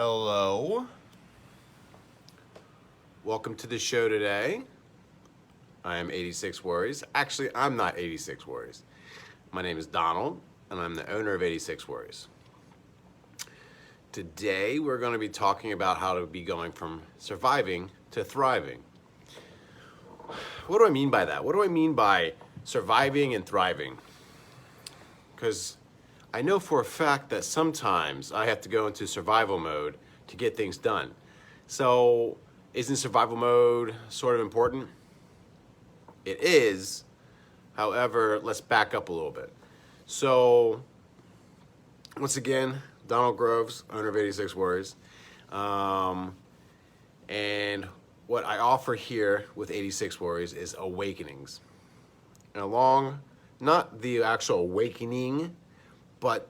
Hello. Welcome to the show today. I am 86 Worries. Actually, I'm not 86 Worries. My name is Donald, and I'm the owner of 86 Worries. Today, we're going to be talking about how to be going from surviving to thriving. What do I mean by that? What do I mean by surviving and thriving? Because I know for a fact that sometimes I have to go into survival mode to get things done. So, isn't survival mode sort of important? It is. However, let's back up a little bit. So, once again, Donald Groves, owner of 86 Worries. And what I offer here with 86 Worries is awakenings. And along, not the actual awakening, but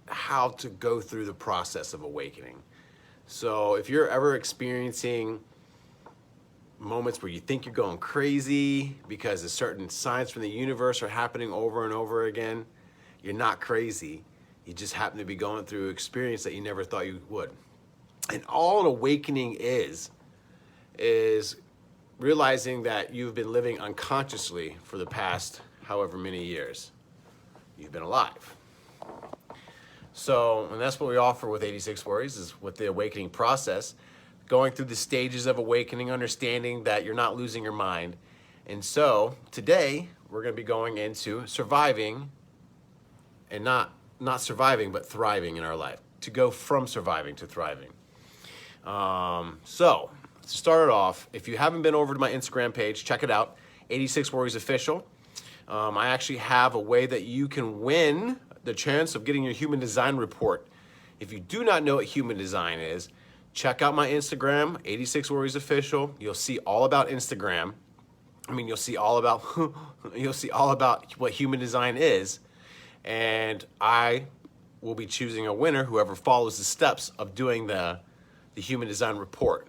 how to go through the process of awakening. So if you're ever experiencing moments where you think you're going crazy because a certain signs from the universe are happening over and over again, you're not crazy. You just happen to be going through an experience that you never thought you would. And all an awakening is realizing that you've been living unconsciously for the past however many years you've been alive. So, and that's what we offer with 86 Worries, is with the awakening process, going through the stages of awakening, understanding that you're not losing your mind. And so, today, we're going to be going into surviving, and not surviving, but thriving in our life, to go from surviving to thriving. So, to start it off, if you haven't been over to my Instagram page, check it out, 86 Worries Official. I actually have a way that you can win the chance of getting your human design report. If you do not know what human design is, check out my Instagram, 86 Worries Official. You'll see all about Instagram. You'll see all about what human design is, and I will be choosing a winner, whoever follows the steps of doing the human design report.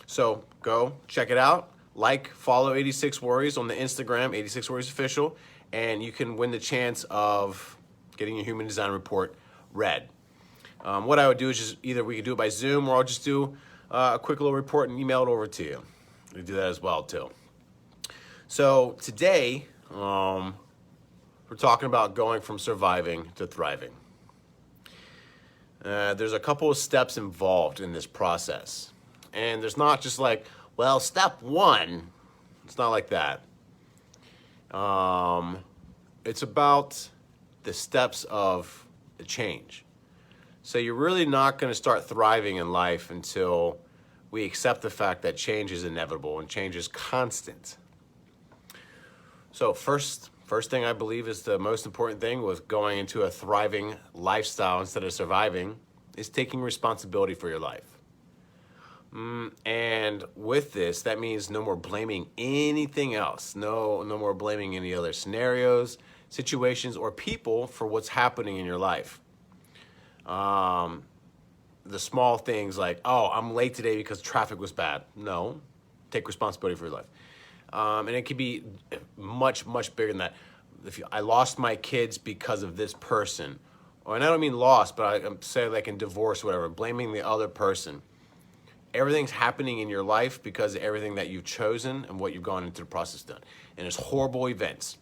So go check it out. Follow 86 Worries on the Instagram, 86 Worries Official, and you can win the chance of getting your human design report read. What I would do is just either we could do it by Zoom, or I'll just do a quick little report and email it over to you. We do that as well too. So today, we're talking about going from surviving to thriving. There's a couple of steps involved in this process. And there's not just like, well, step one. It's not like that. It's about the steps of the change. So you're really not going to start thriving in life until we accept the fact that change is inevitable and change is constant. So first thing I believe is the most important thing with going into a thriving lifestyle instead of surviving is taking responsibility for your life. And with this, that means no more blaming anything else. No more blaming any other scenarios, situations, or people for what's happening in your life. The small things like, oh, I'm late today because traffic was bad. No, take responsibility for your life. And it could be much, much bigger than that. I lost my kids because of this person. And I don't mean lost, but I'm saying like in divorce or whatever, blaming the other person. Everything's happening in your life because of everything that you've chosen and what you've gone into the process done. And it's horrible events.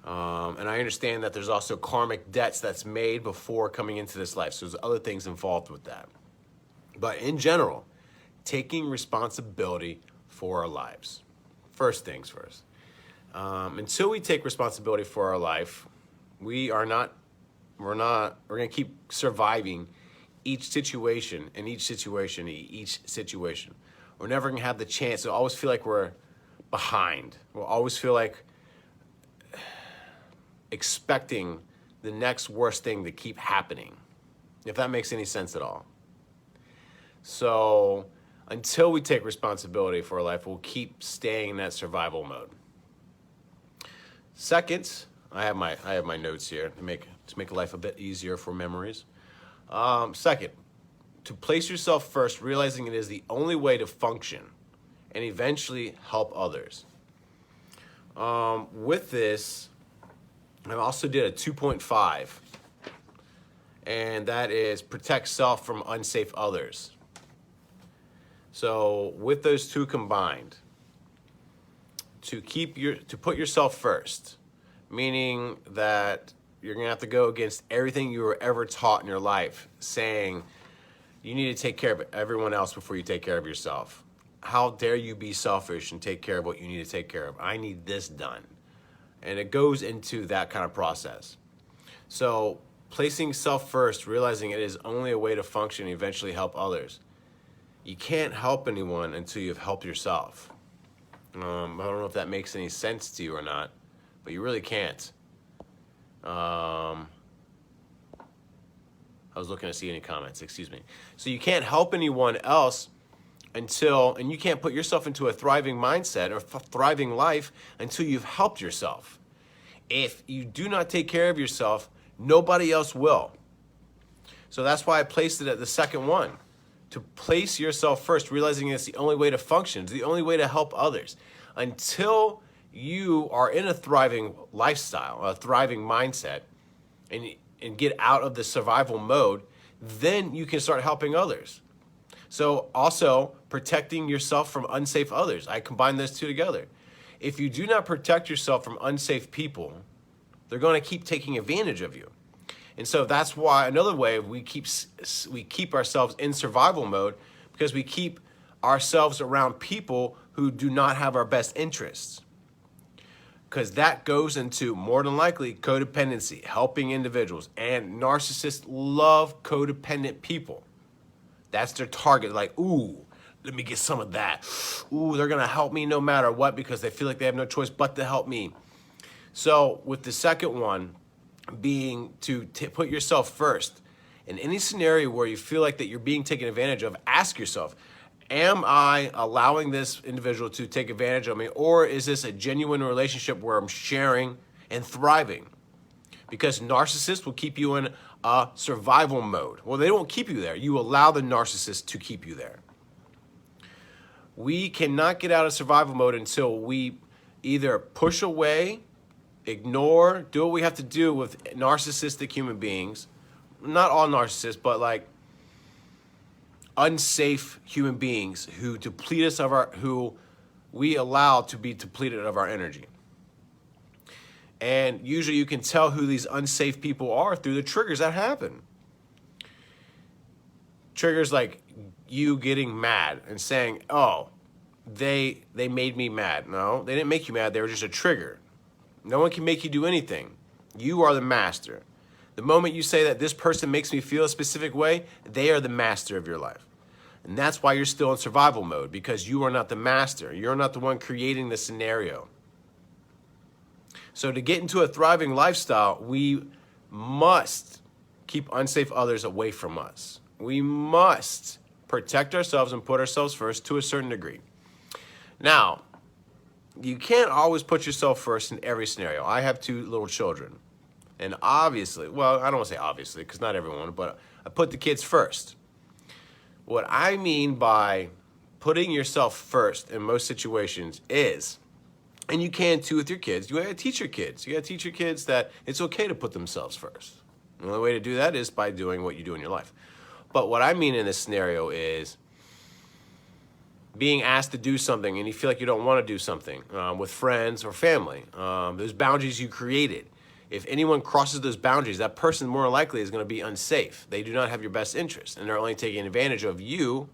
And I understand that there's also karmic debts that's made before coming into this life. So there's other things involved with that. But in general, taking responsibility for our lives. First things first. Until we take responsibility for our life, we're going to keep surviving each situation. We're never going to have the chance. We'll always feel like we're behind. We'll always feel like expecting the next worst thing to keep happening, if that makes any sense at all. So until we take responsibility for our life, we'll keep staying in that survival mode. Second, I have my notes here to make life a bit easier for memories. Second, to place yourself first, realizing it is the only way to function and eventually help others. With this, I also did a 2.5. and that is protect self from unsafe others. So with those two combined, to put yourself first, meaning that you're gonna have to go against everything you were ever taught in your life, saying you need to take care of everyone else before you take care of yourself. How dare you be selfish and take care of what you need to take care of? I need this done. And it goes into that kind of process. So placing self first, realizing it is only a way to function and eventually help others. You can't help anyone until you've helped yourself. I don't know if that makes any sense to you or not, but you really can't. I was looking to see any comments, excuse me. So you can't help anyone else and you can't put yourself into a thriving mindset or thriving life until you've helped yourself. If you do not take care of yourself, nobody else will. So that's why I placed it at the second one. To place yourself first, realizing it's the only way to function, it's the only way to help others. Until you are in a thriving lifestyle, a thriving mindset, and get out of the survival mode, then you can start helping others. So also protecting yourself from unsafe others. I combine those two together. If you do not protect yourself from unsafe people, they're going to keep taking advantage of you. And so that's why another way we keep ourselves in survival mode, because we keep ourselves around people who do not have our best interests. Because that goes into, more than likely, codependency, helping individuals. And narcissists love codependent people. That's their target. Like, ooh, let me get some of that. Ooh, they're going to help me no matter what because they feel like they have no choice but to help me. So with the second one being to put yourself first, in any scenario where you feel like that you're being taken advantage of, ask yourself, am I allowing this individual to take advantage of me, or is this a genuine relationship where I'm sharing and thriving? Because narcissists will keep you in a survival mode. Well, they won't keep you there. You allow the narcissist to keep you there. We cannot get out of survival mode until we either push away, ignore, do what we have to do with narcissistic human beings. Not all narcissists, but like unsafe human beings who deplete us who we allow to be depleted of our energy. And usually you can tell who these unsafe people are through the triggers that happen. Triggers like you getting mad and saying, oh, they made me mad. No, they didn't make you mad. They were just a trigger. No one can make you do anything. You are the master. The moment you say that this person makes me feel a specific way, they are the master of your life. And that's why you're still in survival mode, because you are not the master. You're not the one creating the scenario. So to get into a thriving lifestyle, we must keep unsafe others away from us. We must protect ourselves and put ourselves first to a certain degree. Now, you can't always put yourself first in every scenario. I have 2 little children. And obviously, well, I don't want to say obviously, because not everyone, but I put the kids first. What I mean by putting yourself first in most situations is, and you can too with your kids, you gotta teach your kids. You gotta teach your kids that it's okay to put themselves first. The only way to do that is by doing what you do in your life. But what I mean in this scenario is being asked to do something and you feel like you don't want to do something with friends or family. Those boundaries you created. If anyone crosses those boundaries, that person more likely is going to be unsafe. They do not have your best interest, and they're only taking advantage of you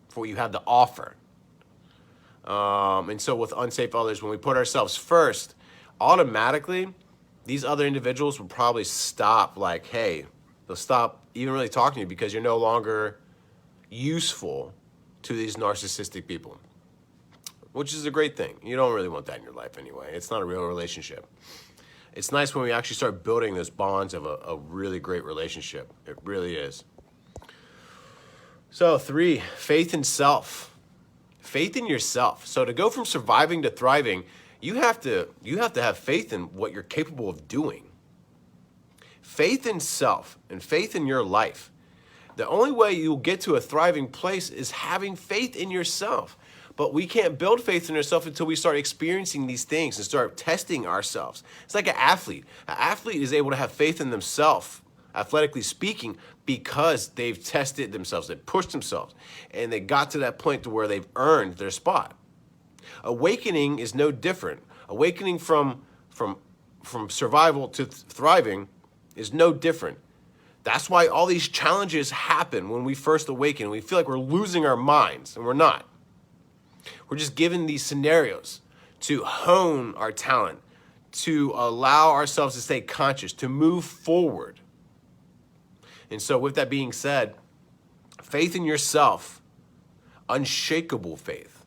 for what you have to offer. And so with unsafe others, when we put ourselves first, automatically, these other individuals will probably stop, like, hey, they'll stop even really talking to you because you're no longer useful to these narcissistic people, which is a great thing. You don't really want that in your life anyway. It's not a real relationship. It's nice when we actually start building those bonds of a really great relationship. It really is. So 3, faith in self. Faith in yourself. So to go from surviving to thriving, you have to have faith in what you're capable of doing. Faith in self and faith in your life. The only way you'll get to a thriving place is having faith in yourself. But we can't build faith in ourselves until we start experiencing these things and start testing ourselves. It's like an athlete. An athlete is able to have faith in themselves athletically speaking, because they've tested themselves, they've pushed themselves, and they got to that point to where they've earned their spot. Awakening is no different. Awakening from survival to thriving is no different. That's why all these challenges happen when we first awaken. We feel like we're losing our minds, and we're not. We're just given these scenarios to hone our talent, to allow ourselves to stay conscious, to move forward. And so with that being said, faith in yourself, unshakable faith,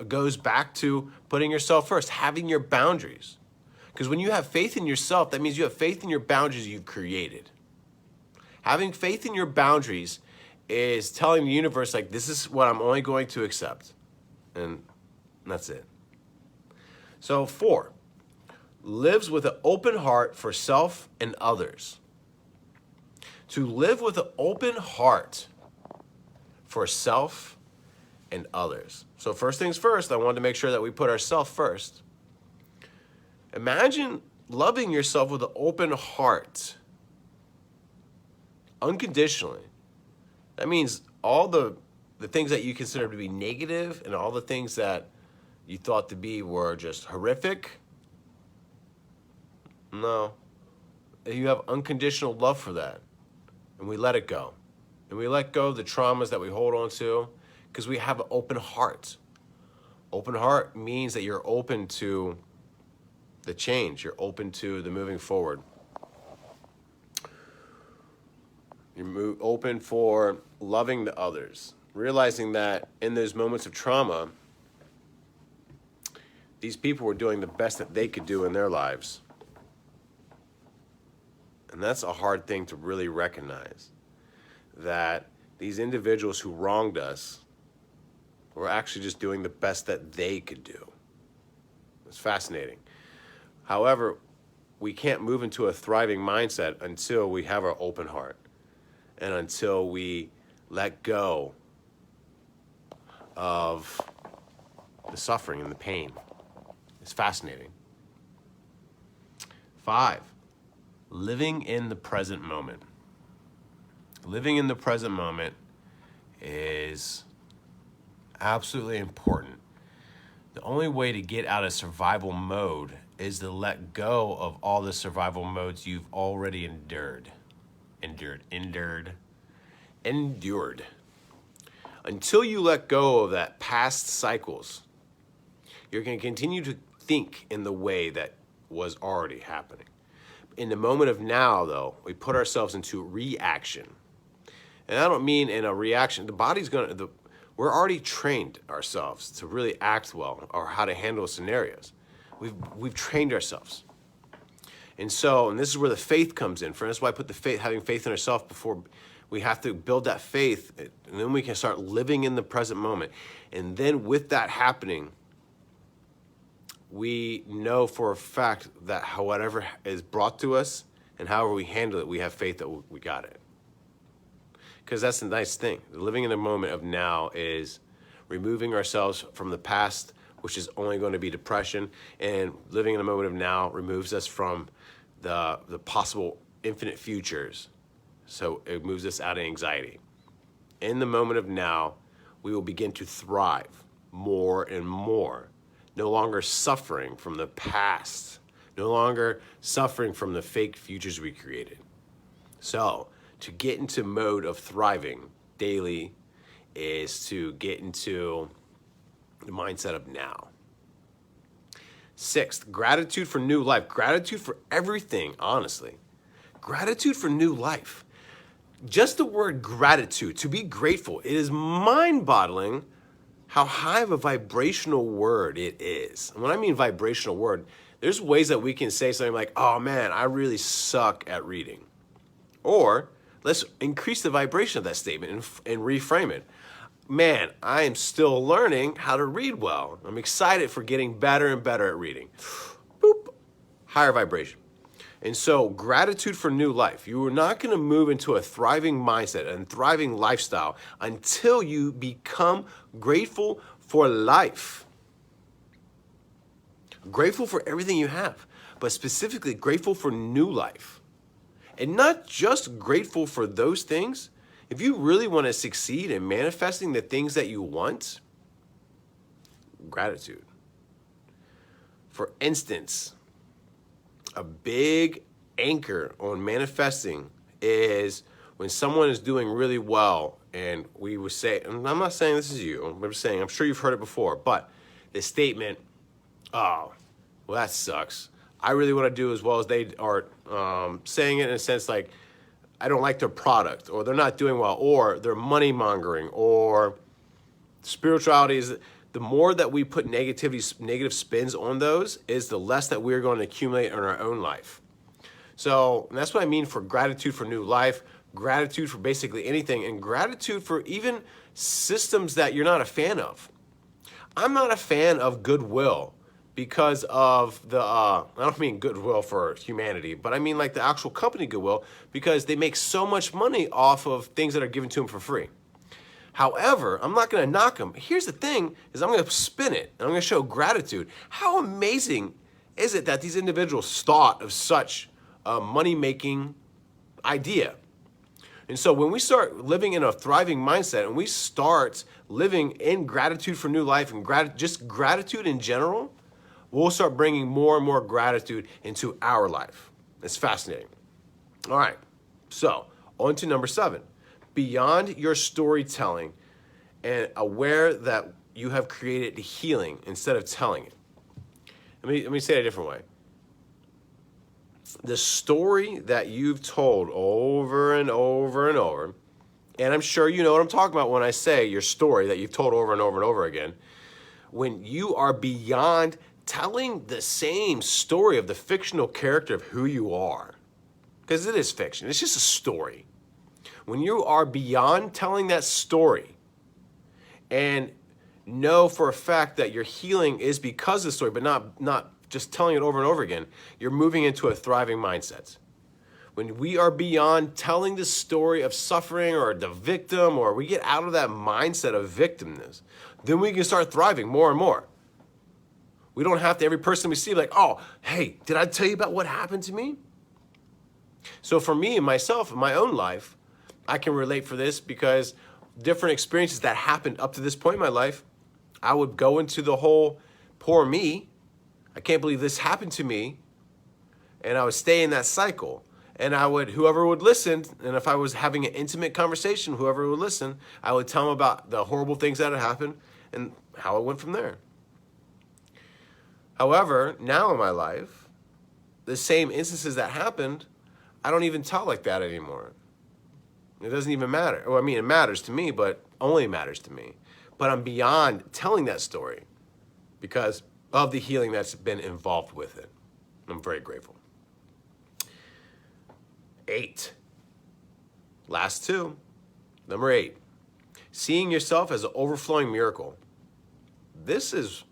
goes back to putting yourself first, having your boundaries. Because when you have faith in yourself, that means you have faith in your boundaries you've created. Having faith in your boundaries is telling the universe, like, this is what I'm only going to accept. And that's it. So 4, lives with an open heart for self and others. To live with an open heart for self and others. So first things first, I wanted to make sure that we put ourselves first. Imagine loving yourself with an open heart, unconditionally. That means all the things that you consider to be negative and all the things that you thought to be were just horrific. No. You have unconditional love for that. And we let it go. And we let go of the traumas that we hold on to because we have an open heart. Open heart means that you're open to the change. You're open to the moving forward. You're open for loving the others. Realizing that in those moments of trauma, these people were doing the best that they could do in their lives. And that's a hard thing to really recognize, that these individuals who wronged us were actually just doing the best that they could do. It's fascinating. However, we can't move into a thriving mindset until we have our open heart and until we let go of the suffering and the pain. It's fascinating. 5, living in the present moment. Living in the present moment is absolutely important. The only way to get out of survival mode is to let go of all the survival modes you've already endured. Until you let go of that past cycles, you're going to continue to think in the way that was already happening. In the moment of now, though, we put ourselves into reaction. And I don't mean in a reaction. The body's going to, we're already trained ourselves to really act well or how to handle scenarios. We've trained ourselves. And so, and this is where the faith comes in. That's why I put the faith, having faith in ourselves before. We have to build that faith, and then we can start living in the present moment. And then with that happening, we know for a fact that whatever is brought to us and however we handle it, we have faith that we got it. Because that's the nice thing. Living in the moment of now is removing ourselves from the past, which is only going to be depression, and living in the moment of now removes us from the possible infinite futures. So it moves us out of anxiety. In the moment of now, we will begin to thrive more and more. No longer suffering from the past. No longer suffering from the fake futures we created. So, to get into mode of thriving daily is to get into the mindset of now. 6th, gratitude for new life. Gratitude for everything, honestly. Gratitude for new life. Just the word gratitude, to be grateful, it is mind-boggling how high of a vibrational word it is. And when I mean vibrational word, there's ways that we can say something like, oh man, I really suck at reading. Or let's increase the vibration of that statement and reframe it. Man, I am still learning how to read well. I'm excited for getting better and better at reading. Boop, higher vibration. And so gratitude for new life. You are not going to move into a thriving mindset and thriving lifestyle until you become grateful for life. Grateful for everything you have, but specifically grateful for new life. And not just grateful for those things. If you really want to succeed in manifesting the things that you want, gratitude. For instance, a big anchor on manifesting is when someone is doing really well, and we would say, and I'm not saying this is you, I'm just saying, I'm sure you've heard it before, but the statement, oh, well, that sucks. I really want to do as well as they are, saying it in a sense like, I don't like their product, or they're not doing well, or they're money mongering, or spirituality is, the more that we put negative spins on those is the less that we're going to accumulate in our own life. So that's what I mean for gratitude for new life, gratitude for basically anything, and gratitude for even systems that you're not a fan of. I'm not a fan of goodwill because of the, I don't mean goodwill for humanity, but I mean like the actual company goodwill, because they make so much money off of things that are given to them for free. However, I'm not going to knock them. Here's the thing, is I'm going to spin it, and I'm going to show gratitude. How amazing is it that these individuals thought of such a money-making idea? And so when we start living in a thriving mindset, and we start living in gratitude for new life and just gratitude in general, we'll start bringing more and more gratitude into our life. It's fascinating. All right, so on to number 7. Beyond your storytelling and aware that you have created healing instead of telling it. Let me say it a different way. The story that you've told over and over and over, and I'm sure you know what I'm talking about when I say your story that you've told over and over and over again, when you are beyond telling the same story of the fictional character of who you are, because it is fiction, it's just a story. When you are beyond telling that story and know for a fact that your healing is because of the story, but not just telling it over and over again, you're moving into a thriving mindset. When we are beyond telling the story of suffering or the victim, or we get out of that mindset of victimness, then we can start thriving more and more. We don't have to, every person we see, like, oh, hey, did I tell you about what happened to me? So for me and myself in my own life, I can relate for this because different experiences that happened up to this point in my life, I would go into the whole poor me. I can't believe this happened to me. And I would stay in that cycle. And I would, whoever would listen, and if I was having an intimate conversation, whoever would listen, I would tell them about the horrible things that had happened and how it went from there. However, now in my life, the same instances that happened, I don't even tell like that anymore. It doesn't even matter. Well, I mean, it matters to me, but only matters to me. But I'm beyond telling that story because of the healing that's been involved with it. I'm very grateful. 8. Last 2. Number 8. Seeing yourself as an overflowing miracle. This is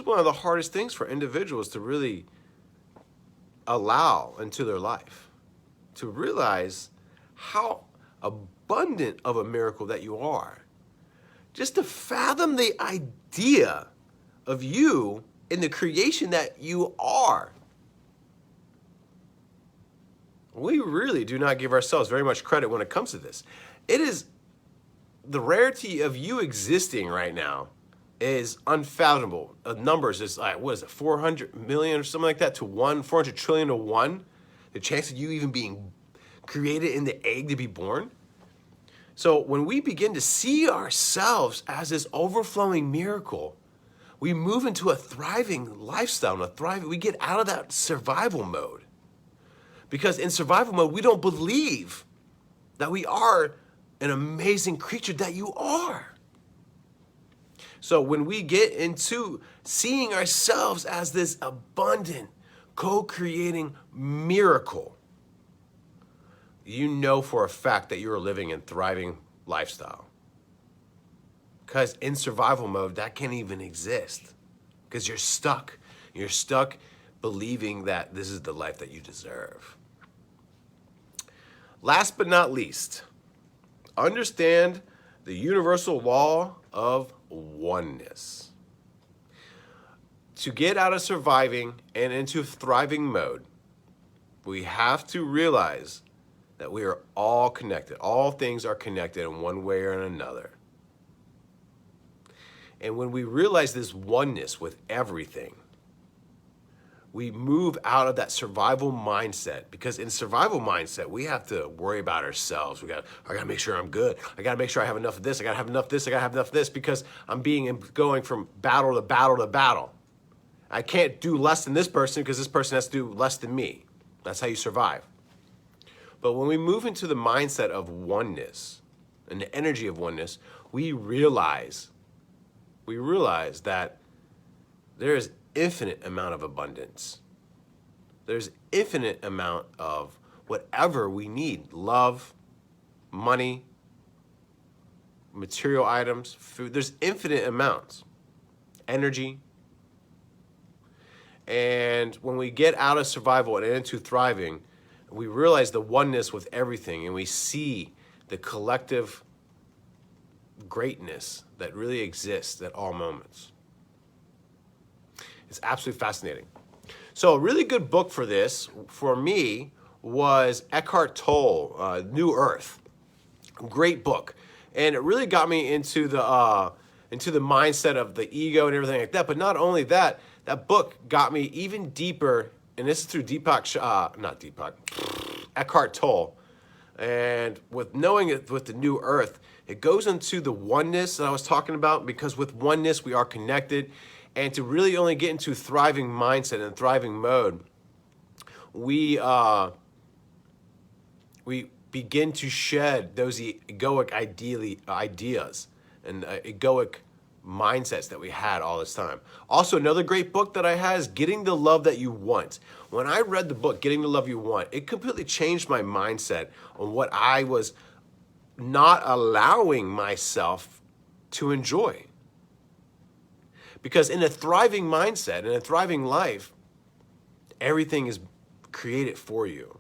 one of the hardest things for individuals to really allow into their life. To realize how abundant of a miracle that you are. Just to fathom the idea of you in the creation that you are. We really do not give ourselves very much credit when it comes to this. It is the rarity of you existing right now is unfathomable. Numbers is like, what is it, 400 million or something like that to 1, 400 trillion to 1. The chance of you even being created in the egg to be born. So when we begin to see ourselves as this overflowing miracle, we move into a thriving lifestyle, we get out of that survival mode. Because in survival mode, we don't believe that we are an amazing creature that you are. So when we get into seeing ourselves as this abundant, co-creating miracle, you know for a fact that you're living in thriving lifestyle. Because in survival mode, that can't even exist. Because you're stuck. You're stuck believing that this is the life that you deserve. Last but not least, understand the universal law of oneness. To get out of surviving and into thriving mode, We have to realize that we are all connected. All things are connected in one way or another. And when we realize this oneness with everything, we move out of that survival mindset, because in survival mindset, we have to worry about ourselves. I gotta make sure I'm good. I gotta make sure I have enough of this. I gotta have enough of this. I gotta have enough of this, because I'm going from battle to battle to battle. I can't do less than this person because this person has to do less than me. That's how you survive. But when we move into the mindset of oneness and the energy of oneness, we realize that there is infinite amount of abundance. There's infinite amount of whatever we need: love, money, material items, food. There's infinite amounts. Energy. And when we get out of survival and into thriving, we realize the oneness with everything, and we see the collective greatness that really exists at all moments. It's absolutely fascinating. So a really good book for this, for me, was Eckhart Tolle, New Earth. Great book. And it really got me into the mindset of the ego and everything like that. But not only that, that book got me even deeper, and this is through Eckhart Tolle. And with knowing it with the New Earth, it goes into the oneness that I was talking about, because with oneness we are connected. And to really only get into thriving mindset and thriving mode, we begin to shed those egoic ideas and egoic mindsets that we had all this time. Also, another great book that I had is Getting the Love That You Want. When I read the book, Getting the Love You Want, it completely changed my mindset on what I was not allowing myself to enjoy. Because in a thriving mindset, in a thriving life, everything is created for you.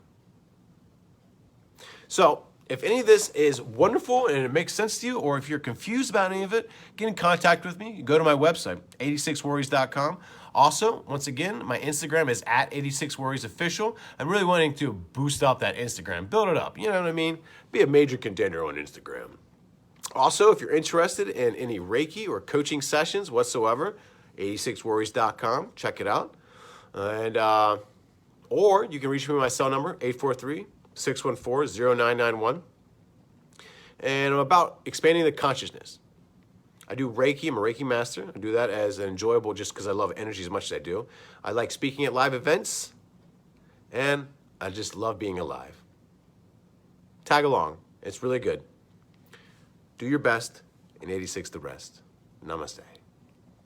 So, if any of this is wonderful and it makes sense to you, or if you're confused about any of it, get in contact with me. Go to my website, 86worries.com. Also, once again, my Instagram is at 86worriesofficial. I'm really wanting to boost up that Instagram, build it up, you know what I mean? Be a major contender on Instagram. Also, if you're interested in any Reiki or coaching sessions whatsoever, 86worries.com, check it out. And or you can reach me on my cell number, 843-614-0991. And I'm about expanding the consciousness. I do Reiki. I'm a Reiki master. I do that as enjoyable just because I love energy as much as I do. I like speaking at live events, and I just love being alive. Tag along. It's really good. Do your best, and 86 the rest. Namaste.